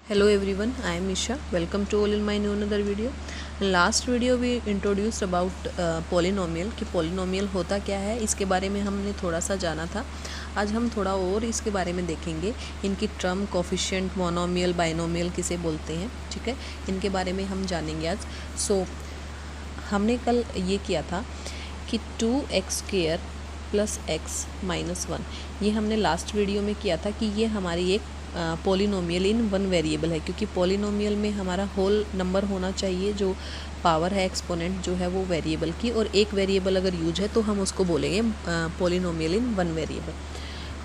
Hello everyone, I am Isha. Welcome to all in my new another video. In last video we introduced about polynomial कि polynomial होता क्या है, इसके बारे में हमने थोड़ा सा जाना था. आज हम थोड़ा और इसके बारे में देखेंगे. इनकी टर्म कोफिशिएंट, मोनोमियल, बाइनोमियल किसे बोलते हैं, ठीक है, इनके बारे में हम जानेंगे आज. सो हमने कल ये किया था कि 2x² प्लस x माइनस 1, ये हमने लास्ट वीडियो में किया था कि ये हमारी एक पॉलिनोमियल इन वन वेरिएबल है, क्योंकि पॉलिनोमियल में हमारा होल नंबर होना चाहिए, जो पावर है एक्सपोनेंट जो है वो वेरिएबल की, और एक वेरिएबल अगर यूज है तो हम उसको बोलेंगे पॉलिनोमियल इन वन वेरिएबल.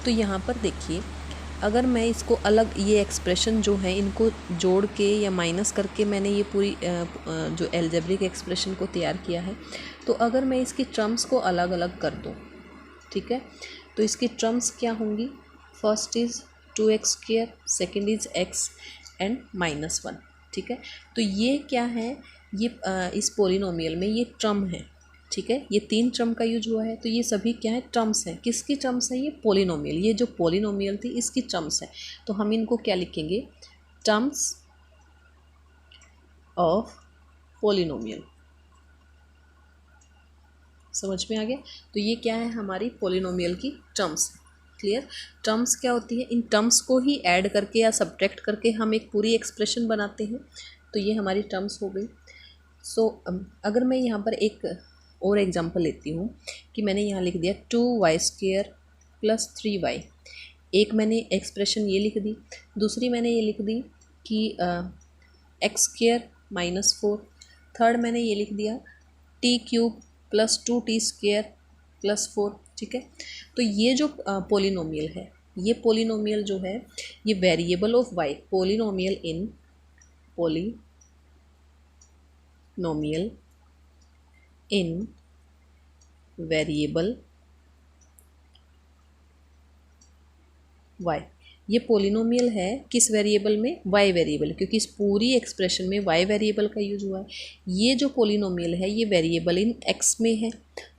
तो यहाँ पर देखिए, अगर मैं इसको अलग, ये एक्सप्रेशन जो है इनको जोड़ के या माइनस करके मैंने ये पूरी जो एल्जेब्रिक एक्सप्रेशन को तैयार किया है, तो अगर मैं इसकी टर्म्स को अलग अलग कर दूँ, ठीक है, तो इसकी टर्म्स क्या होंगी. First is 2x², second is x and minus 1, ठीक है. तो ये क्या है, ये इस पोलिनोमियल में ये टर्म है, ठीक है, ये 3 टर्म का यूज हुआ है. तो ये सभी क्या है, टर्म्स हैं. किसकी टर्म्स है, ये पोलिनोमियल, ये जो पोलिनोमियल थी इसकी टर्म्स है. तो हम इनको क्या लिखेंगे, टर्म्स ऑफ पोलिनोमियल. समझ में आ गया. तो ये क्या है, हमारी पोलिनोमियल की टर्म्स है. क्लियर. टर्म्स क्या होती है, इन टर्म्स को ही ऐड करके या सब्ट्रैक्ट करके हम एक पूरी एक्सप्रेशन बनाते हैं. तो ये हमारी टर्म्स हो गई. सो अगर मैं यहाँ पर एक और एग्जांपल लेती हूँ कि मैंने यहाँ लिख दिया 2y² प्लस 3y. एक मैंने एक्सप्रेशन ये लिख दी, दूसरी मैंने ये लिख दी कि x² माइनस 4. थर्ड मैंने ये लिख दिया t³ प्लस 2t² प्लस 4, ठीक है. तो ये जो पोलिनोमियल है, ये पोलिनोमियल जो है ये variable of y, polynomial in variable y. ये पोलिनोमियल है किस वेरिएबल में, y वेरिएबल, क्योंकि इस पूरी एक्सप्रेशन में y वेरिएबल का यूज हुआ है. ये जो पोलिनोमियल है ये वेरिएबल इन x में है,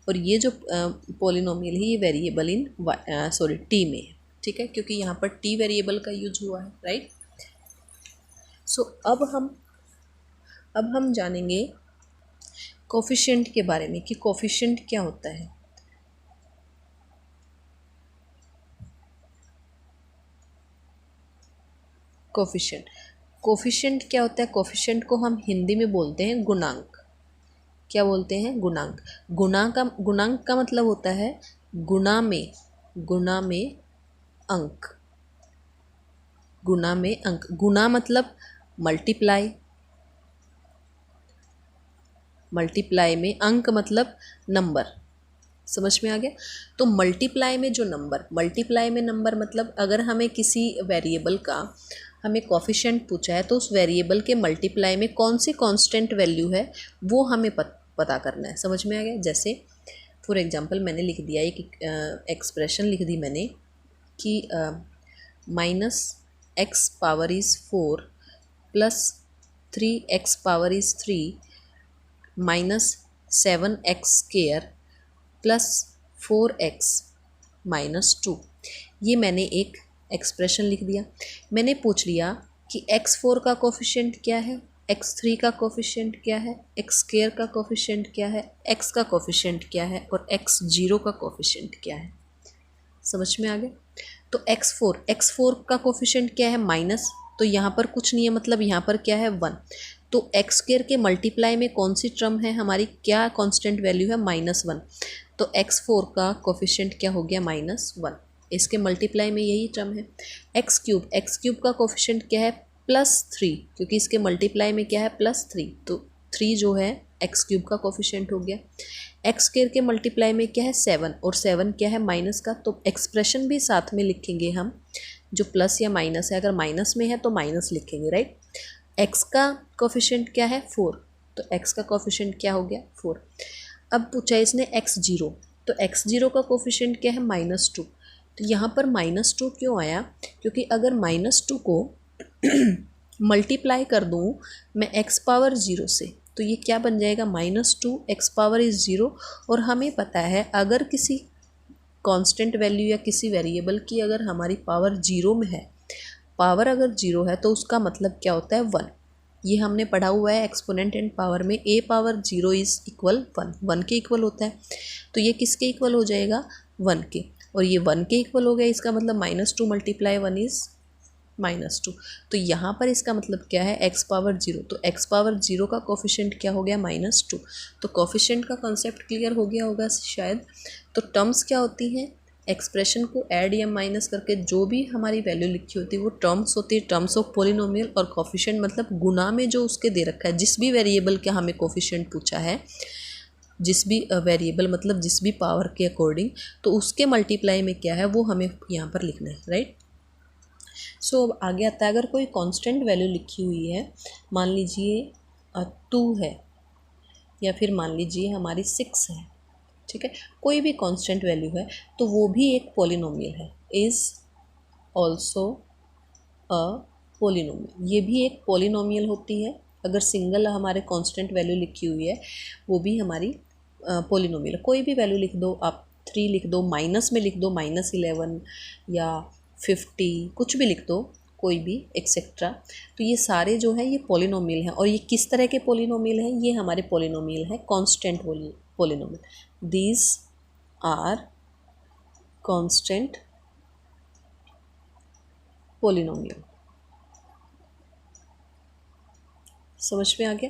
और ये जो पोलिनोमियल है ये वेरिएबल इन t में है, ठीक है, क्योंकि यहाँ पर t वेरिएबल का यूज हुआ है, राइट. सो अब हम जानेंगे कोफिशिएंट के बारे में कि कोफिशिएंट क्या होता है. कोफिशिएंट क्या होता है, कोफिशिएंट को हम हिंदी में बोलते हैं गुणांक. क्या बोलते हैं, गुणांक. गुणांक का मतलब होता है गुणा में अंक. गुणा मतलब मल्टीप्लाई में अंक मतलब नंबर. समझ में आ गया. तो मल्टीप्लाई में नंबर मतलब अगर हमें किसी वेरिएबल का हमें कोफिशिएंट पूछा है तो उस वेरिएबल के मल्टीप्लाई में कौन सी कांस्टेंट वैल्यू है वो हमें पता करना है. समझ में आ गया. जैसे फॉर एग्जांपल मैंने लिख दिया, एक एक्सप्रेशन लिख दी मैंने कि minus x power is 4 plus 3x power is 3 minus 7x² plus 4x minus 2. ये मैंने एक एक्सप्रेशन लिख दिया. मैंने पूछ लिया कि x4 का कोफिशिएंट क्या है, x3 का कोफिशिएंट क्या है, x² का कोफिशिएंट क्या है, x का कोफिशिएंट क्या है, और x0 का कोफिशिएंट क्या है. समझ में आ गया. तो x4 का कोफिशिएंट क्या है, माइनस. तो यहाँ पर कुछ नहीं है, मतलब यहाँ पर क्या है, 1. तो x² के मल्टीप्लाई में कौन सी टर्म है हमारी, क्या कांस्टेंट वैल्यू है, -1. तो x4 का कोफिशिएंट क्या हो गया, -1. इसके मल्टीप्लाई में यही टर्म है. x³ का कोफिशिएंट क्या है, +3, क्योंकि इसके मल्टीप्लाई में क्या है, +3. तो 3 जो है x³ का कोफिशिएंट हो गया. x² के मल्टीप्लाई में क्या है, 7, और 7 क्या है, माइनस का. तो एक्सप्रेशन भी साथ में लिखेंगे हम, जो प्लस या माइनस है, अगर माइनस में है तो माइनस लिखेंगे, राइट. x का कोफिशिएंट क्या है, 4. तो x का कोफिशिएंट क्या हो गया, 4. अब पूछा इसने x0, तो x0 का कोफिशिएंट क्या है, -2. तो यहाँ पर -2 क्यों आया, क्योंकि अगर -2 को मल्टीप्लाई कर दूँ मैं x पावर 0 से, तो ये क्या बन जाएगा, -2 x पावर इज़ 0. और हमें पता है अगर किसी कांस्टेंट वैल्यू या किसी वेरिएबल की अगर हमारी पावर 0 में है पावर अगर 0 है तो उसका मतलब क्या होता है 1। ये हमने पढ़ा हुआ है एक्सपोनेंट एंड पावर में, a पावर 0 इज़ इक्वल 1, 1 के इक्वल होता है। तो ये किसके इक्वल हो जाएगा 1 के, और ये 1 के इक्वल हो गया, इसका मतलब -2 मल्टीप्लाई 1 इज़ -2। तो यहाँ पर इसका मतलब क्या है x पावर 0, तो x पावर 0 का कोफिशिएंट क्या हो गया -2। तो कोफिशिएंट का कॉन्सेप्ट क्लियर हो गया होगा शायद। तो टर्म्स क्या होती हैं, एक्सप्रेशन को ऐड या माइनस करके जो भी हमारी वैल्यू लिखी होती है वो टर्म्स होती है, टर्म्स ऑफ पोलिनोमियल। और कोफिशिएंट मतलब गुना में जो उसके दे रखा है, जिस भी वेरिएबल का हमें कोफिशिएंट पूछा है, जिस भी वेरिएबल मतलब जिस भी पावर के अकॉर्डिंग, तो उसके मल्टीप्लाई में क्या है वो हमें यहाँ पर लिखना है, राइट। सो अब आगे आता है, अगर कोई कांस्टेंट वैल्यू लिखी हुई है, मान लीजिए 2 है, या फिर मान लीजिए हमारी 6 है, ठीक है, कोई भी कांस्टेंट वैल्यू है, तो वो भी एक पोलिनोमियल है, इज़ ऑल्सो अ पोलिनोमियल। ये भी एक पोलिनोमियल होती है। अगर सिंगल हमारे कांस्टेंट वैल्यू लिखी हुई है, वो भी हमारी पोलिनोमियल। कोई भी वैल्यू लिख दो आप, 3 लिख दो, माइनस में लिख दो -11 या 50, कुछ भी लिख दो, कोई भी एक्सेट्रा। तो ये सारे जो है ये पोलिनोमियल हैं। और ये किस तरह के पोलिनोमियल हैं, ये हमारे पोलिनोमियल हैं constant polynomial. These are constant polynomial. समझ में आ गया।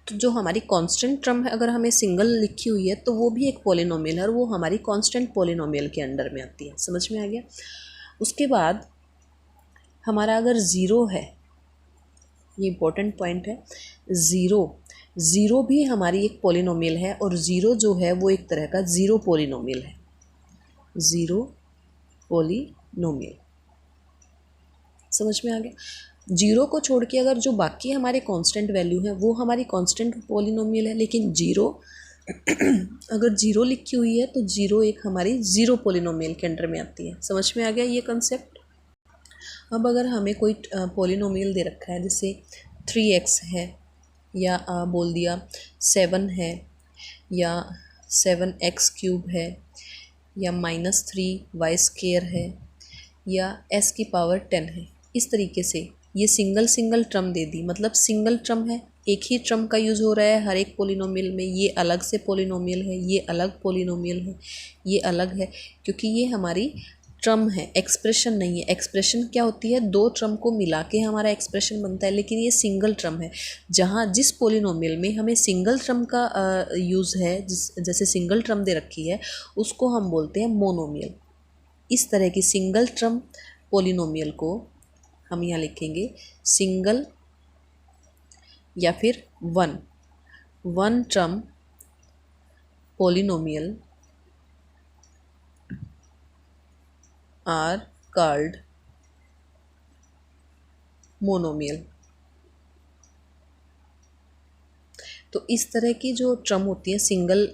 तो जो हमारी कांस्टेंट टर्म है, अगर हमें सिंगल लिखी हुई है, तो वो भी एक पोलिनोमियल है, और वो हमारी कांस्टेंट पोलिनोमियल के अंडर में आती है। समझ में आ गया। उसके बाद हमारा अगर 0 है, ये इंपॉर्टेंट पॉइंट है, ज़ीरो भी हमारी एक पोलिनोमियल है, और ज़ीरो जो है वो एक तरह का ज़ीरो पोलिनोमियल है, ज़ीरो पोलिनोमियल। समझ में आ गया। जीरो को छोड़ के अगर जो बाकी हमारे कांस्टेंट वैल्यू है वो हमारी कांस्टेंट पोलिनोमियल है, लेकिन जीरो अगर जीरो लिखी हुई है तो जीरो एक हमारी ज़ीरो पोलिनोमियल के अंडर में आती है। समझ में आ गया ये कंसेप्ट। अब अगर हमें कोई पोलिनोमियल दे रखा है, जैसे 3x है, या बोल दिया 7 है, या 7x³ है, या -3y² है, या s की पावर 10 है, इस तरीके से ये सिंगल टर्म दे दी, मतलब सिंगल टर्म है, एक ही टर्म का यूज़ हो रहा है हर एक पोलिनोमियल में। ये अलग से पोलिनोमियल है, ये अलग पोलिनोमियल है, ये अलग है, क्योंकि ये हमारी टर्म है, एक्सप्रेशन नहीं है। एक्सप्रेशन क्या होती है, दो टर्म को मिला के हमारा एक्सप्रेशन बनता है, लेकिन ये सिंगल टर्म है। जहाँ जिस पोलिनोमियल में हमें सिंगल टर्म का यूज़ है, जैसे सिंगल टर्म दे रखी है, उसको हम बोलते हैं मोनोमियल। इस तरह की सिंगल टर्म पोलिनोमियल को हम यहाँ लिखेंगे सिंगल या फिर one term polynomial are called monomial. तो इस तरह की जो टर्म होती है सिंगल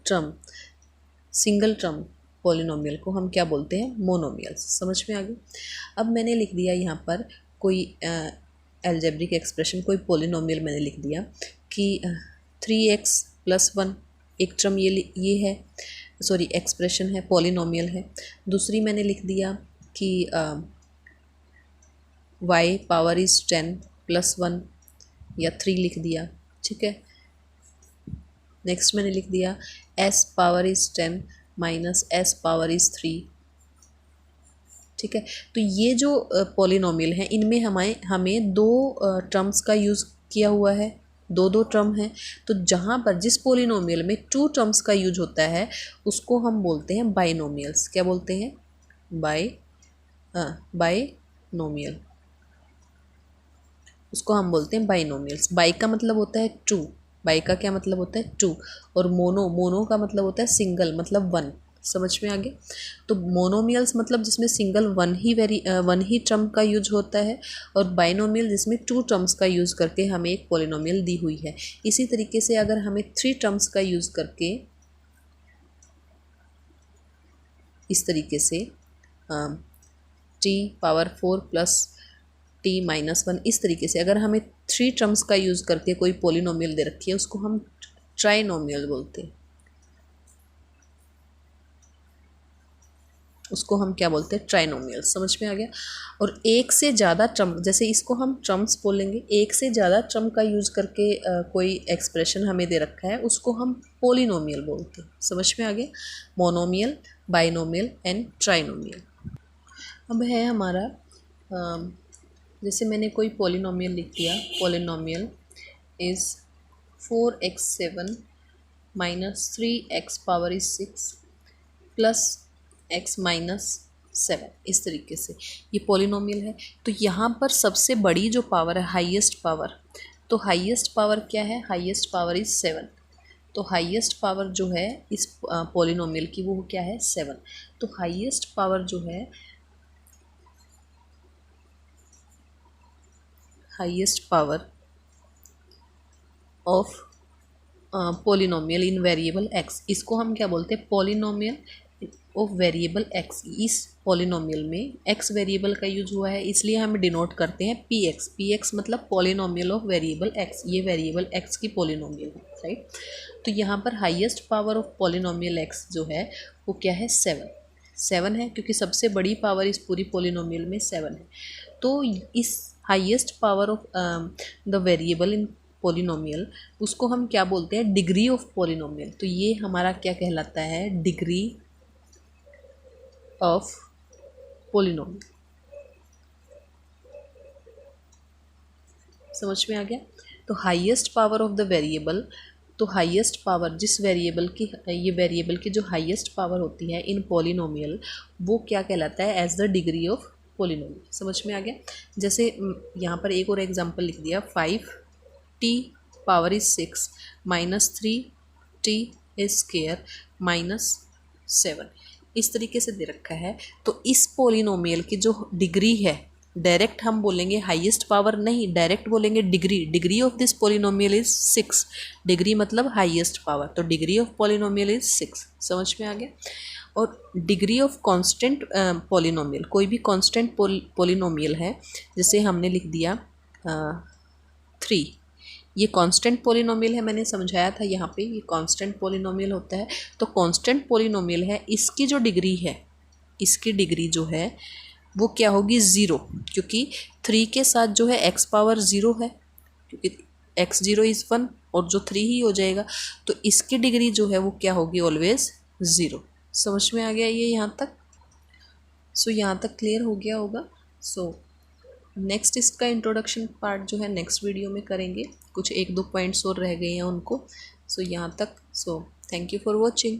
टर्म पोलिनोमियल को हम क्या बोलते हैं, मोनोमियल्स। समझ में आ गया। अब मैंने लिख दिया यहाँ पर कोई एल्जेब्रिक एक्सप्रेशन, कोई पोलिनोमियल मैंने लिख दिया कि 3x+1 एक टर्म ये है, एक्सप्रेशन है, पोलिनोमियल है। दूसरी मैंने लिख दिया कि y पावर इज़ 10+1 या 3 लिख दिया, ठीक है। नेक्स्ट मैंने लिख दिया s power is 10 minus s power is 3, ठीक है। तो ये जो पोलिनोमियल हैं, इनमें हमें दो टर्म्स का यूज़ किया हुआ है, दो टर्म है। तो जहाँ पर जिस पोलिनोमियल में 2 टर्म्स का यूज होता है उसको हम बोलते हैं बाइनोमियल्स। क्या बोलते हैं, बाइनोमियल, उसको हम बोलते हैं बाइनोमियल्स। बाई का मतलब होता है 2, बाई का क्या मतलब होता है 2, और मोनो का मतलब होता है सिंगल, मतलब 1। समझ में आ गया। तो मोनोमियल्स मतलब जिसमें सिंगल वन ही टर्म का यूज होता है, और बाइनोमियल जिसमें 2 टर्म्स का यूज़ करके हमें एक पोलिनोमियल दी हुई है। इसी तरीके से अगर हमें 3 टर्म्स का यूज़ करके इस तरीके से t⁴ प्लस t-1, इस तरीके से अगर हमें 3 टर्म्स का यूज़ करके कोई पोलिनोमियल दे रखी है, उसको हम ट्राइनोमियल बोलते हैं। उसको हम क्या बोलते हैं, ट्राइनोमियल। समझ में आ गया। और एक से ज़्यादा टर्म, जैसे इसको हम टर्म्स बोलेंगे, एक से ज़्यादा टर्म का यूज़ करके कोई एक्सप्रेशन हमें दे रखा है उसको हम पोलिनोमियल बोलते हैं। समझ में आ गया। Monomial, binomial and trinomial. अब है हमारा जैसे मैंने कोई पोलिनोमियल लिख दिया, polynomial is 4x7 minus 3x power is 6 plus x minus 7, इस तरीके से ये पोलिनोमियल है। तो यहाँ पर सबसे बड़ी जो पावर है, हाईएस्ट पावर, तो हाईएस्ट पावर क्या है, हाईएस्ट पावर इज 7। तो हाईएस्ट पावर जो है इस पोलिनोमियल की वो क्या है, 7। तो हाईएस्ट पावर जो है, highest power of polynomial in variable x, इसको हम क्या बोलते हैं, पोलिनोमियल ऑफ वेरिएबल एक्स। इस पोलिनोमियल में एक्स वेरिएबल का यूज हुआ है, इसलिए हम डिनोट करते हैं पी एक्स। पी एक्स मतलब पोलिनोमियल ऑफ वेरिएबल एक्स, ये वेरिएबल एक्स की पोलिनोमियल है, राइट। तो यहाँ पर highest power of polynomial x जो है वो क्या है, 7 है, क्योंकि सबसे बड़ी पावर इस पूरी पोलिनोमियल में 7 है। तो इस highest power of the variable in polynomial, उसको हम क्या बोलते हैं, डिग्री ऑफ पोलिनोमियल। तो ये हमारा क्या कहलाता है, डिग्री ऑफ पोलिनोमियल। समझ में आ गया। तो highest power of the variable, तो हाईएस्ट पावर जिस वेरिएबल की, ये वेरिएबल की जो हाईएस्ट पावर होती है इन पोलिनोमियल, वो क्या कहलाता है, as the degree of polynomial. समझ में आ गया। जैसे यहाँ पर एक और एग्जांपल लिख दिया, 5t power is 6 minus 3t is square minus 7, इस तरीके से दे रखा है। तो इस पोलिनोमियल की जो डिग्री है, डायरेक्ट हम बोलेंगे हाईएस्ट पावर नहीं, डायरेक्ट बोलेंगे degree. Degree of this polynomial is 6। Degree मतलब हाईएस्ट पावर, तो डिग्री ऑफ पोलिनोमियल इज 6। समझ में आ गया। और डिग्री ऑफ कांस्टेंट पोलिनोमियल, कोई भी कांस्टेंट पोलिनोमियल है, जैसे हमने लिख दिया 3, ये कांस्टेंट पोलिनोमियल है, मैंने समझाया था यहाँ पे, ये कांस्टेंट पोलिनोमियल होता है। तो कांस्टेंट पोलिनोमियल है, इसकी जो डिग्री है, इसकी डिग्री जो है वो क्या होगी, 0, क्योंकि 3 के साथ जो है x पावर 0 है, क्योंकि x0 इज़ 1 और जो 3 ही हो जाएगा, तो इसकी डिग्री जो है वो क्या होगी, ऑलवेज 0। समझ में आ गया ये यहाँ तक। सो यहाँ तक क्लियर हो गया होगा। सो नेक्स्ट इसका इंट्रोडक्शन पार्ट जो है नेक्स्ट वीडियो में करेंगे, कुछ 1-2 पॉइंट्स और रह गए हैं उनको। सो यहाँ तक। So thank you for watching.